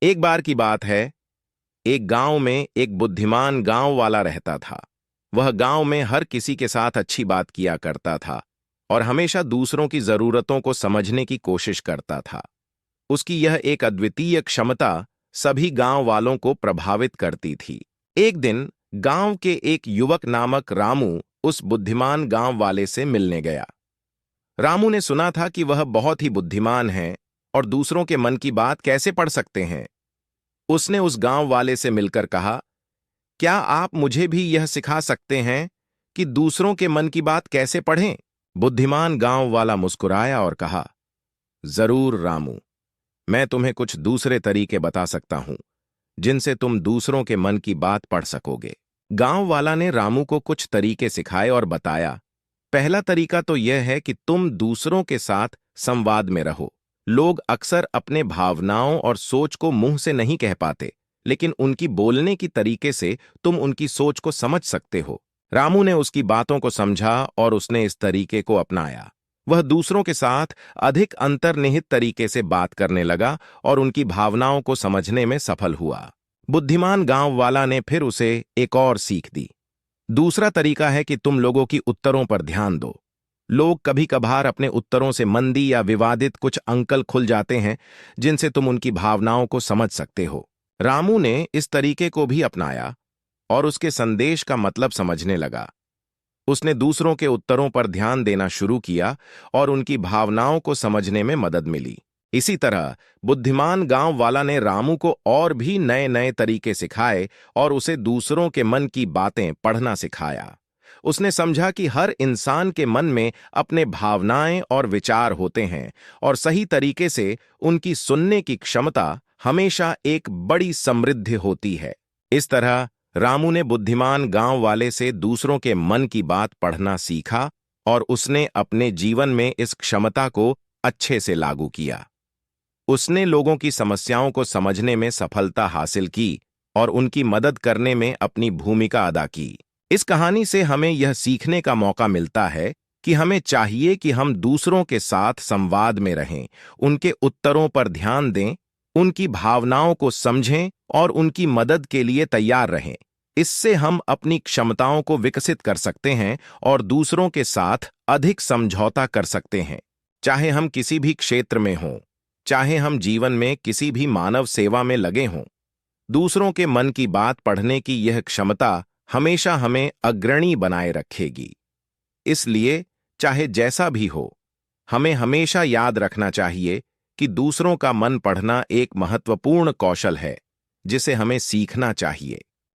एक बार की बात है, एक गांव में एक बुद्धिमान गांव वाला रहता था। वह गांव में हर किसी के साथ अच्छी बात किया करता था और हमेशा दूसरों की जरूरतों को समझने की कोशिश करता था। उसकी यह एक अद्वितीय क्षमता सभी गांव वालों को प्रभावित करती थी। एक दिन गांव के एक युवक नामक रामू उस बुद्धिमान गांव वाले से मिलने गया। रामू ने सुना था कि वह बहुत ही बुद्धिमान है और दूसरों के मन की बात कैसे पढ़ सकते हैं। उसने उस गांव वाले से मिलकर कहा, क्या आप मुझे भी यह सिखा सकते हैं कि दूसरों के मन की बात कैसे पढ़ें? बुद्धिमान गांव वाला मुस्कुराया और कहा, जरूर रामू, मैं तुम्हें कुछ दूसरे तरीके बता सकता हूं जिनसे तुम दूसरों के मन की बात पढ़ सकोगे। गांव वाला ने रामू को कुछ तरीके सिखाए और बताया, पहला तरीका तो यह है कि तुम दूसरों के साथ संवाद में रहो। लोग अक्सर अपने भावनाओं और सोच को मुंह से नहीं कह पाते, लेकिन उनकी बोलने की तरीके से तुम उनकी सोच को समझ सकते हो। रामू ने उसकी बातों को समझा और उसने इस तरीके को अपनाया। वह दूसरों के साथ अधिक अंतर्निहित तरीके से बात करने लगा और उनकी भावनाओं को समझने में सफल हुआ। बुद्धिमान गांव वाला ने फिर उसे एक और सीख दी। दूसरा तरीका है कि तुम लोगों की उत्तरों पर ध्यान दो। लोग कभी कभार अपने उत्तरों से मंदी या विवादित कुछ अंकल खुल जाते हैं जिनसे तुम उनकी भावनाओं को समझ सकते हो। रामू ने इस तरीके को भी अपनाया और उसके संदेश का मतलब समझने लगा। उसने दूसरों के उत्तरों पर ध्यान देना शुरू किया और उनकी भावनाओं को समझने में मदद मिली। इसी तरह बुद्धिमान गांव वाला ने रामू को और भी नए नए तरीके सिखाए और उसे दूसरों के मन की बातें पढ़ना सिखाया। उसने समझा कि हर इंसान के मन में अपने भावनाएं और विचार होते हैं और सही तरीके से उनकी सुनने की क्षमता हमेशा एक बड़ी समृद्धि होती है। इस तरह रामू ने बुद्धिमान गांव वाले से दूसरों के मन की बात पढ़ना सीखा और उसने अपने जीवन में इस क्षमता को अच्छे से लागू किया। उसने लोगों की समस्याओं को समझने में सफलता हासिल की और उनकी मदद करने में अपनी भूमिका अदा की। इस कहानी से हमें यह सीखने का मौका मिलता है कि हमें चाहिए कि हम दूसरों के साथ संवाद में रहें, उनके उत्तरों पर ध्यान दें, उनकी भावनाओं को समझें और उनकी मदद के लिए तैयार रहें। इससे हम अपनी क्षमताओं को विकसित कर सकते हैं और दूसरों के साथ अधिक समझौता कर सकते हैं। चाहे हम किसी भी क्षेत्र में हों, चाहे हम जीवन में किसी भी मानव सेवा में लगे हों, दूसरों के मन की बात पढ़ने की यह क्षमता हमेशा हमें अग्रणी बनाए रखेगी। इसलिए चाहे जैसा भी हो, हमें हमेशा याद रखना चाहिए कि दूसरों का मन पढ़ना एक महत्वपूर्ण कौशल है जिसे हमें सीखना चाहिए।